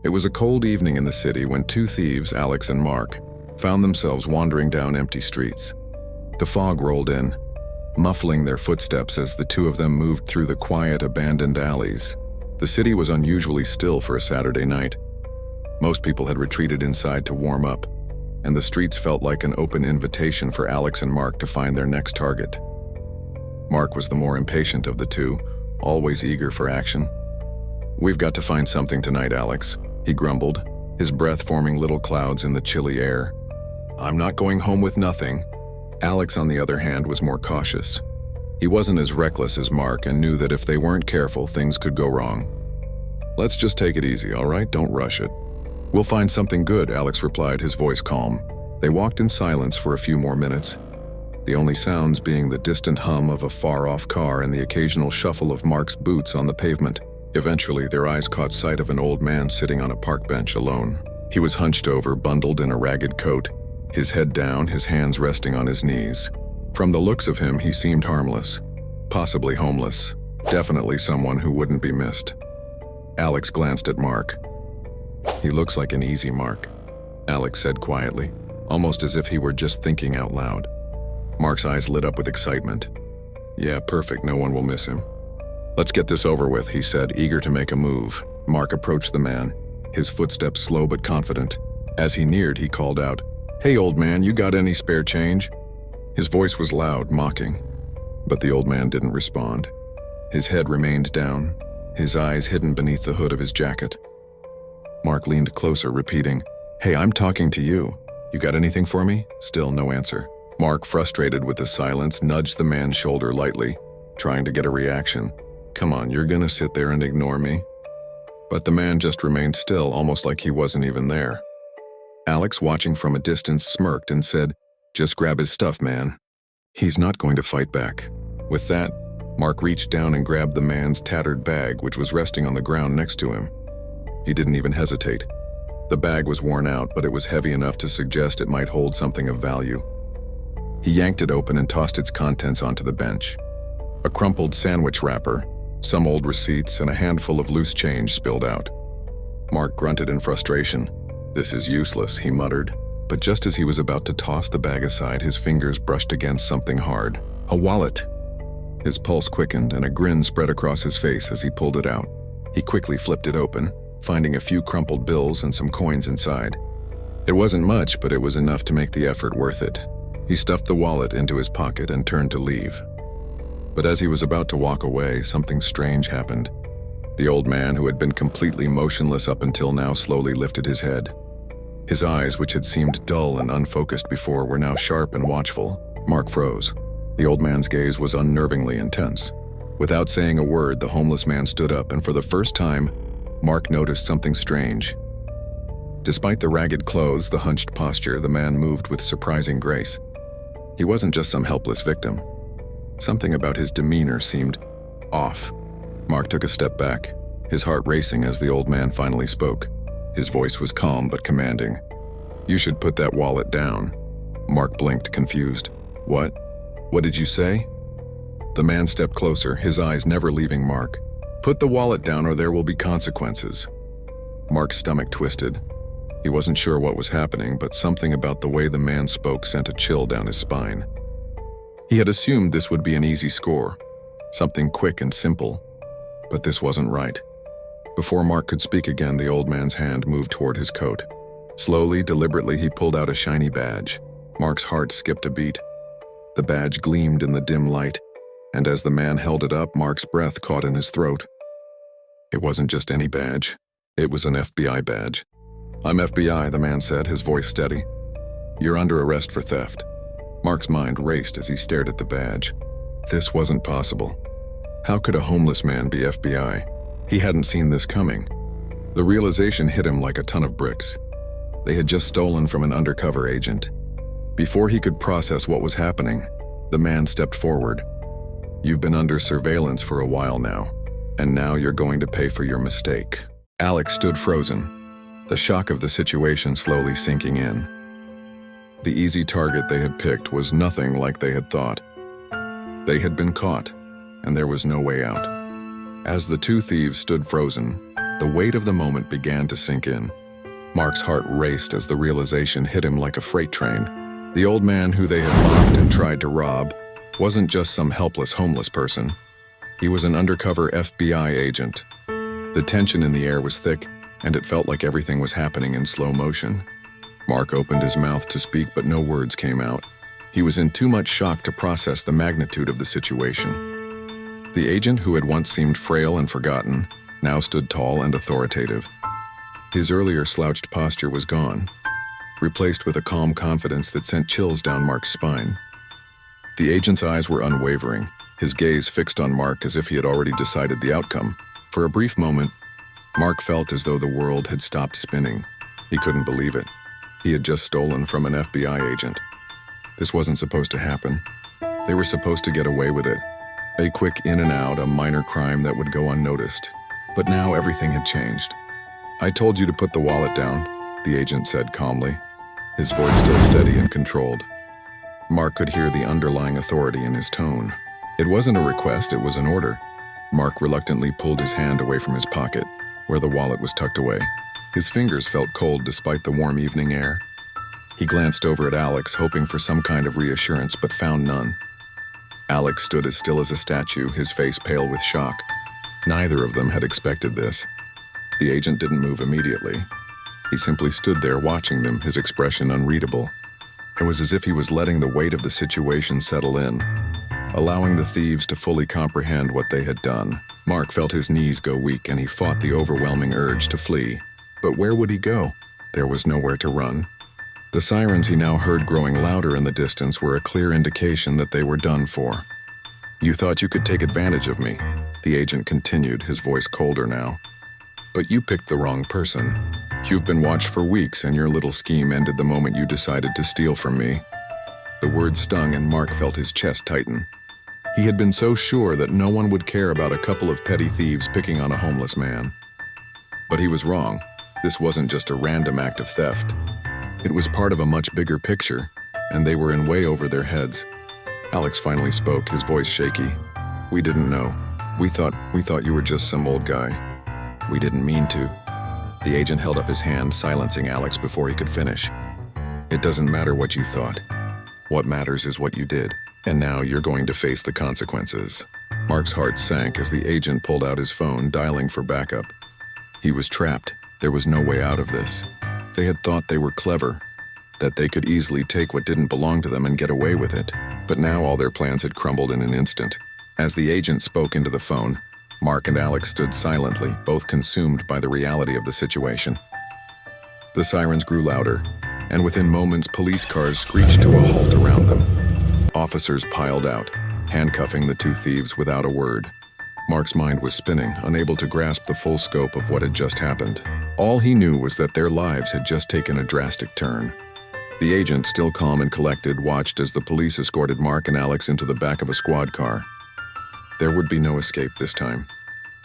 It was a cold evening in the city when two thieves, Alex and Mark, found themselves wandering down empty streets. The fog rolled in, muffling their footsteps as the two of them moved through the quiet, abandoned alleys. The city was unusually still for a Saturday night. Most people had retreated inside to warm up, and the streets felt like an open invitation for Alex and Mark to find their next target. Mark was the more impatient of the two, always eager for action. "We've got to find something tonight, Alex," he grumbled, his breath forming little clouds in the chilly air. "I'm not going home with nothing." Alex, on the other hand, was more cautious. He wasn't as reckless as Mark and knew that if they weren't careful, things could go wrong. "Let's just take it easy, all right? Don't rush it." "We'll find something good," Alex replied, his voice calm. They walked in silence for a few more minutes, the only sounds being the distant hum of a far-off car and the occasional shuffle of Mark's boots on the pavement. Eventually, their eyes caught sight of an old man sitting on a park bench alone. He was hunched over, bundled in a ragged coat, his head down, his hands resting on his knees. From the looks of him, he seemed harmless, possibly homeless, definitely someone who wouldn't be missed. Alex glanced at Mark. "He looks like an easy mark," Alex said quietly, almost as if he were just thinking out loud. Mark's eyes lit up with excitement. "Yeah, perfect, no one will miss him." "Let's get this over with," he said, eager to make a move. Mark approached the man, his footsteps slow but confident. As he neared, he called out, "Hey, old man, you got any spare change?" His voice was loud, mocking, but the old man didn't respond. His head remained down, his eyes hidden beneath the hood of his jacket. Mark leaned closer, repeating, "Hey, I'm talking to you. You got anything for me?" Still no answer. Mark, frustrated with the silence, nudged the man's shoulder lightly, trying to get a reaction. "Come on, you're gonna sit there and ignore me?" But the man just remained still, almost like he wasn't even there. Alex, watching from a distance, smirked and said, "Just grab his stuff, man. He's not going to fight back." With that, Mark reached down and grabbed the man's tattered bag, which was resting on the ground next to him. He didn't even hesitate. The bag was worn out, but it was heavy enough to suggest it might hold something of value. He yanked it open and tossed its contents onto the bench. A crumpled sandwich wrapper, some old receipts, and a handful of loose change spilled out. Mark grunted in frustration. "This is useless," he muttered. But just as he was about to toss the bag aside, his fingers brushed against something hard. A wallet! His pulse quickened and a grin spread across his face as he pulled it out. He quickly flipped it open, finding a few crumpled bills and some coins inside. It wasn't much, but it was enough to make the effort worth it. He stuffed the wallet into his pocket and turned to leave. But as he was about to walk away, something strange happened. The old man, who had been completely motionless up until now, slowly lifted his head. His eyes, which had seemed dull and unfocused before, were now sharp and watchful. Mark froze. The old man's gaze was unnervingly intense. Without saying a word, the homeless man stood up, and for the first time, Mark noticed something strange. Despite the ragged clothes, the hunched posture, the man moved with surprising grace. He wasn't just some helpless victim. Something about his demeanor seemed off. Mark took a step back, his heart racing as the old man finally spoke. His voice was calm but commanding. "You should put that wallet down." Mark blinked, confused. "What? What did you say?" The man stepped closer, his eyes never leaving Mark. "Put the wallet down or there will be consequences." Mark's stomach twisted. He wasn't sure what was happening, but something about the way the man spoke sent a chill down his spine. He had assumed this would be an easy score, something quick and simple, but this wasn't right. Before Mark could speak again, the old man's hand moved toward his coat. Slowly, deliberately, he pulled out a shiny badge. Mark's heart skipped a beat. The badge gleamed in the dim light, and as the man held it up, Mark's breath caught in his throat. It wasn't just any badge. It was an FBI badge. "I'm FBI," the man said, his voice steady. "You're under arrest for theft." Mark's mind raced as he stared at the badge. This wasn't possible. How could a homeless man be FBI? He hadn't seen this coming. The realization hit him like a ton of bricks. They had just stolen from an undercover agent. Before he could process what was happening, the man stepped forward. "You've been under surveillance for a while now, and now you're going to pay for your mistake." Alex stood frozen, the shock of the situation slowly sinking in. The easy target they had picked was nothing like they had thought. They had been caught, and there was no way out. As the two thieves stood frozen, The weight of the moment began to sink in. Mark's heart raced as the realization hit him like a freight train. The old man who they had mocked and tried to rob wasn't just some helpless homeless person. He was an undercover FBI agent. The tension in the air was thick, and it felt like everything was happening in slow motion. Mark opened his mouth to speak, but no words came out. He was in too much shock to process the magnitude of the situation. The agent, who had once seemed frail and forgotten, now stood tall and authoritative. His earlier slouched posture was gone, replaced with a calm confidence that sent chills down Mark's spine. The agent's eyes were unwavering, his gaze fixed on Mark as if he had already decided the outcome. For a brief moment, Mark felt as though the world had stopped spinning. He couldn't believe it. He had just stolen from an FBI agent. This wasn't supposed to happen. They were supposed to get away with it. A quick in and out, a minor crime that would go unnoticed. But now everything had changed. "I told you to put the wallet down," the agent said calmly, his voice still steady and controlled. Mark could hear the underlying authority in his tone. It wasn't a request, it was an order. Mark reluctantly pulled his hand away from his pocket, where the wallet was tucked away. His fingers felt cold despite the warm evening air. He glanced over at Alex, hoping for some kind of reassurance, but found none. Alex stood as still as a statue, his face pale with shock. Neither of them had expected this. The agent didn't move immediately. He simply stood there watching them, his expression unreadable. It was as if he was letting the weight of the situation settle in, allowing the thieves to fully comprehend what they had done. Mark felt his knees go weak and he fought the overwhelming urge to flee. But where would he go? There was nowhere to run. The sirens he now heard growing louder in the distance were a clear indication that they were done for. "You thought you could take advantage of me," the agent continued, his voice colder now. "But you picked the wrong person. You've been watched for weeks and your little scheme ended the moment you decided to steal from me." The words stung and Mark felt his chest tighten. He had been so sure that no one would care about a couple of petty thieves picking on a homeless man. But he was wrong. This wasn't just a random act of theft. It was part of a much bigger picture, and they were in way over their heads. Alex finally spoke, his voice shaky. "We didn't know. We thought you were just some old guy. We didn't mean to." The agent held up his hand, silencing Alex before he could finish. "It doesn't matter what you thought. What matters is what you did. And now you're going to face the consequences." Mark's heart sank as the agent pulled out his phone, dialing for backup. He was trapped. There was no way out of this. They had thought they were clever, that they could easily take what didn't belong to them and get away with it. But now all their plans had crumbled in an instant. As the agent spoke into the phone, Mark and Alex stood silently, both consumed by the reality of the situation. The sirens grew louder, and within moments police cars screeched to a halt around them. Officers piled out, handcuffing the two thieves without a word. Mark's mind was spinning, unable to grasp the full scope of what had just happened. All he knew was that their lives had just taken a drastic turn. The agent, still calm and collected, watched as the police escorted Mark and Alex into the back of a squad car. There would be no escape this time.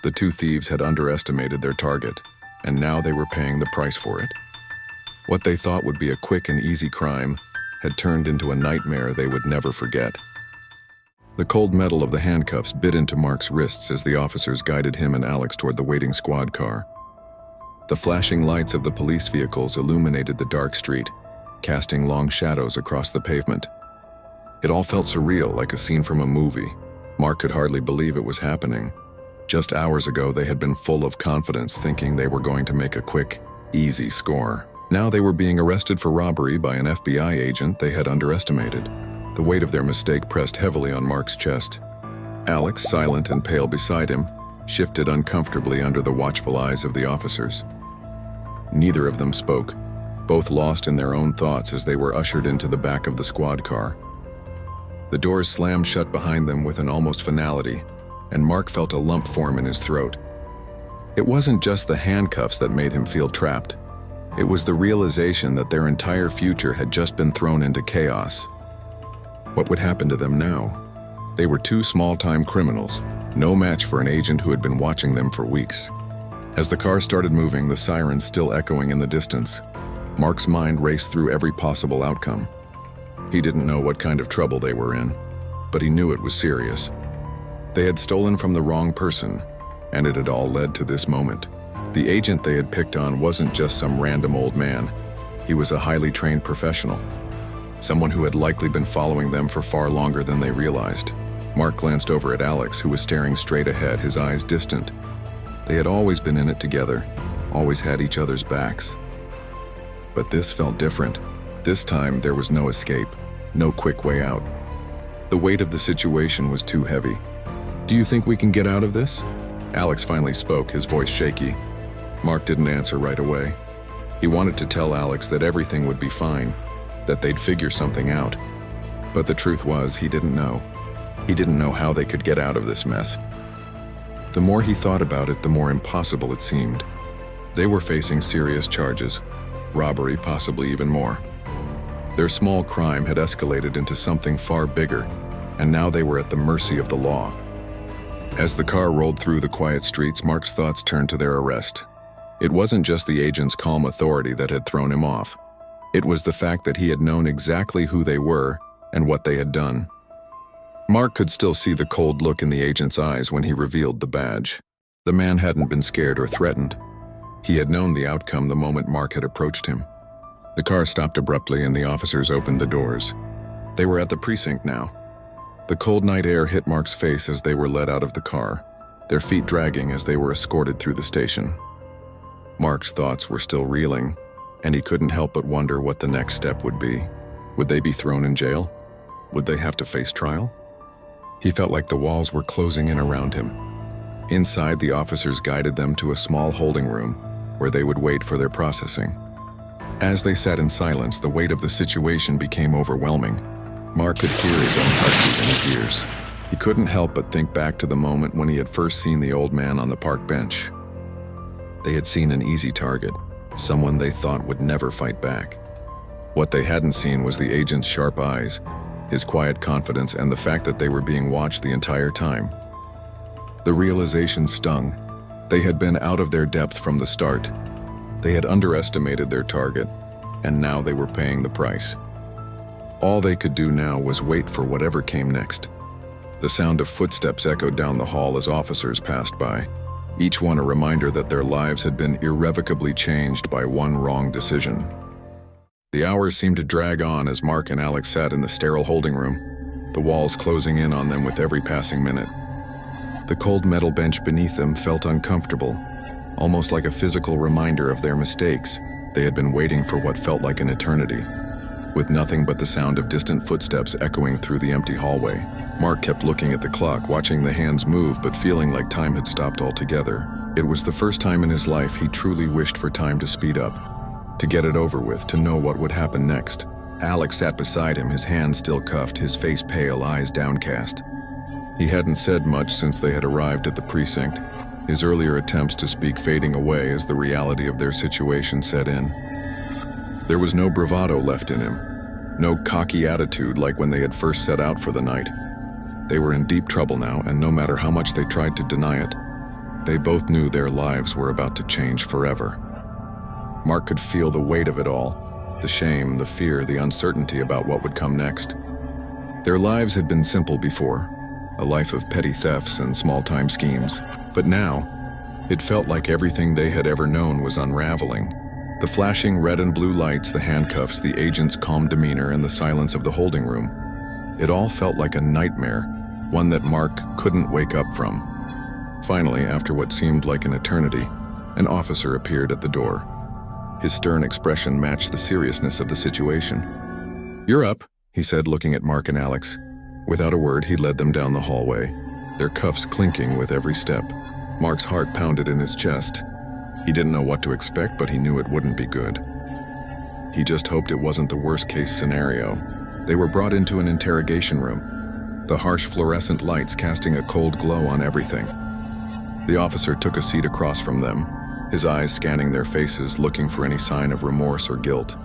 The two thieves had underestimated their target, and now they were paying the price for it. What they thought would be a quick and easy crime had turned into a nightmare they would never forget. The cold metal of the handcuffs bit into Mark's wrists as the officers guided him and Alex toward the waiting squad car. The flashing lights of the police vehicles illuminated the dark street, casting long shadows across the pavement. It all felt surreal, like a scene from a movie. Mark could hardly believe it was happening. Just hours ago, they had been full of confidence, thinking they were going to make a quick, easy score. Now they were being arrested for robbery by an FBI agent they had underestimated. The weight of their mistake pressed heavily on Mark's chest. Alex, silent and pale beside him, shifted uncomfortably under the watchful eyes of the officers. Neither of them spoke, both lost in their own thoughts as they were ushered into the back of the squad car. The doors slammed shut behind them with an almost finality, and Mark felt a lump form in his throat. It wasn't just the handcuffs that made him feel trapped. It was the realization that their entire future had just been thrown into chaos. What would happen to them now? They were two small-time criminals, no match for an agent who had been watching them for weeks. As the car started moving, the sirens still echoing in the distance, Mark's mind raced through every possible outcome. He didn't know what kind of trouble they were in, but he knew it was serious. They had stolen from the wrong person, and it had all led to this moment. The agent they had picked on wasn't just some random old man. He was a highly trained professional, someone who had likely been following them for far longer than they realized. Mark glanced over at Alex, who was staring straight ahead, his eyes distant. They had always been in it together, always had each other's backs. But this felt different. This time, there was no escape, no quick way out. The weight of the situation was too heavy. "Do you think we can get out of this?" Alex finally spoke, his voice shaky. Mark didn't answer right away. He wanted to tell Alex that everything would be fine, that they'd figure something out. But the truth was, he didn't know. He didn't know how they could get out of this mess. The more he thought about it, the more impossible it seemed. They were facing serious charges, robbery, possibly even more. Their small crime had escalated into something far bigger, and now they were at the mercy of the law. As the car rolled through the quiet streets, Mark's thoughts turned to their arrest. It wasn't just the agent's calm authority that had thrown him off. It was the fact that he had known exactly who they were and what they had done. Mark could still see the cold look in the agent's eyes when he revealed the badge. The man hadn't been scared or threatened. He had known the outcome the moment Mark had approached him. The car stopped abruptly and the officers opened the doors. They were at the precinct now. The cold night air hit Mark's face as they were led out of the car, their feet dragging as they were escorted through the station. Mark's thoughts were still reeling, and he couldn't help but wonder what the next step would be. Would they be thrown in jail? Would they have to face trial? He felt like the walls were closing in around him. Inside, the officers guided them to a small holding room where they would wait for their processing. As they sat in silence, the weight of the situation became overwhelming. Mark could hear his own heartbeat in his ears. He couldn't help but think back to the moment when he had first seen the old man on the park bench. They had seen an easy target, someone they thought would never fight back. What they hadn't seen was the agent's sharp eyes, his quiet confidence, and the fact that they were being watched the entire time. The realization stung. They had been out of their depth from the start. They had underestimated their target, and now they were paying the price. All they could do now was wait for whatever came next. The sound of footsteps echoed down the hall as officers passed by, each one a reminder that their lives had been irrevocably changed by one wrong decision. The hours seemed to drag on as Mark and Alex sat in the sterile holding room, the walls closing in on them with every passing minute. The cold metal bench beneath them felt uncomfortable, almost like a physical reminder of their mistakes. They had been waiting for what felt like an eternity. With nothing but the sound of distant footsteps echoing through the empty hallway, Mark kept looking at the clock, watching the hands move but feeling like time had stopped altogether. It was the first time in his life he truly wished for time to speed up, to get it over with, to know what would happen next. Alex sat beside him, his hands still cuffed, his face pale, eyes downcast. He hadn't said much since they had arrived at the precinct, his earlier attempts to speak fading away as the reality of their situation set in. There was no bravado left in him, no cocky attitude like when they had first set out for the night. They were in deep trouble now, and no matter how much they tried to deny it, they both knew their lives were about to change forever. Mark could feel the weight of it all, the shame, the fear, the uncertainty about what would come next. Their lives had been simple before, a life of petty thefts and small-time schemes. But now, it felt like everything they had ever known was unraveling. The flashing red and blue lights, the handcuffs, the agent's calm demeanor, and the silence of the holding room. It all felt like a nightmare, one that Mark couldn't wake up from. Finally, after what seemed like an eternity, an officer appeared at the door. His stern expression matched the seriousness of the situation. "You're up," he said, looking at Mark and Alex. Without a word, he led them down the hallway, their cuffs clinking with every step. Mark's heart pounded in his chest. He didn't know what to expect, but he knew it wouldn't be good. He just hoped it wasn't the worst-case scenario. They were brought into an interrogation room, the harsh fluorescent lights casting a cold glow on everything. The officer took a seat across from them, his eyes scanning their faces, looking for any sign of remorse or guilt.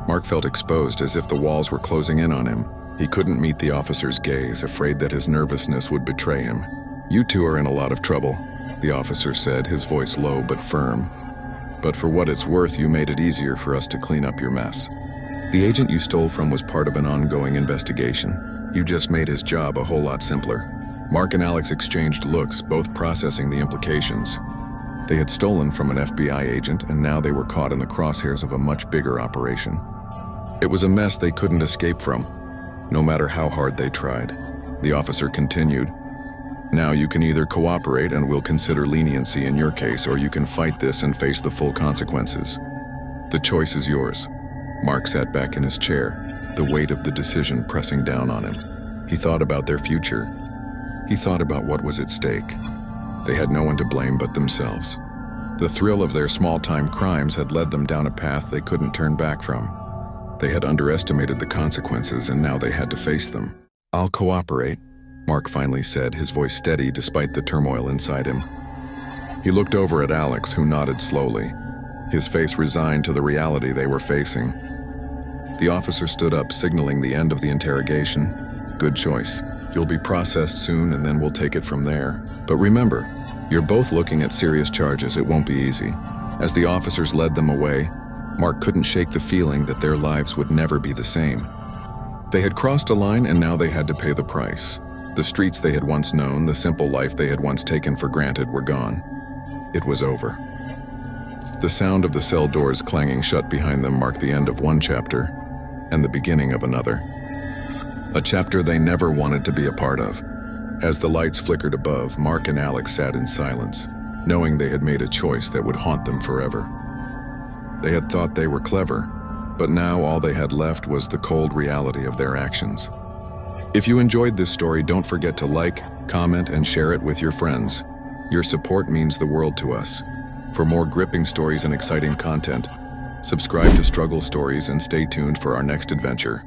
Mark felt exposed, as if the walls were closing in on him. He couldn't meet the officer's gaze, afraid that his nervousness would betray him. "You two are in a lot of trouble," the officer said, his voice low but firm. "But for what it's worth, you made it easier for us to clean up your mess. The agent you stole from was part of an ongoing investigation. You just made his job a whole lot simpler." Mark and Alex exchanged looks, both processing the implications. They had stolen from an FBI agent, and now they were caught in the crosshairs of a much bigger operation. It was a mess they couldn't escape from, no matter how hard they tried. The officer continued, "Now you can either cooperate and we'll consider leniency in your case, or you can fight this and face the full consequences. The choice is yours." Mark sat back in his chair, the weight of the decision pressing down on him. He thought about their future. He thought about what was at stake. They had no one to blame but themselves. The thrill of their small-time crimes had led them down a path they couldn't turn back from. They had underestimated the consequences, and now they had to face them. "I'll cooperate," Mark finally said, his voice steady despite the turmoil inside him. He looked over at Alex, who nodded slowly, his face resigned to the reality they were facing. The officer stood up, signaling the end of the interrogation. "Good choice. You'll be processed soon, and then we'll take it from there. But remember, you're both looking at serious charges. It won't be easy." As the officers led them away, Mark couldn't shake the feeling that their lives would never be the same. They had crossed a line, and now they had to pay the price. The streets they had once known, the simple life they had once taken for granted, were gone. It was over. The sound of the cell doors clanging shut behind them marked the end of one chapter and the beginning of another. A chapter they never wanted to be a part of. As the lights flickered above, Mark and Alex sat in silence, knowing they had made a choice that would haunt them forever. They had thought they were clever, but now all they had left was the cold reality of their actions. If you enjoyed this story, don't forget to like, comment, and share it with your friends. Your support means the world to us. For more gripping stories and exciting content, subscribe to Struggle Stories and stay tuned for our next adventure.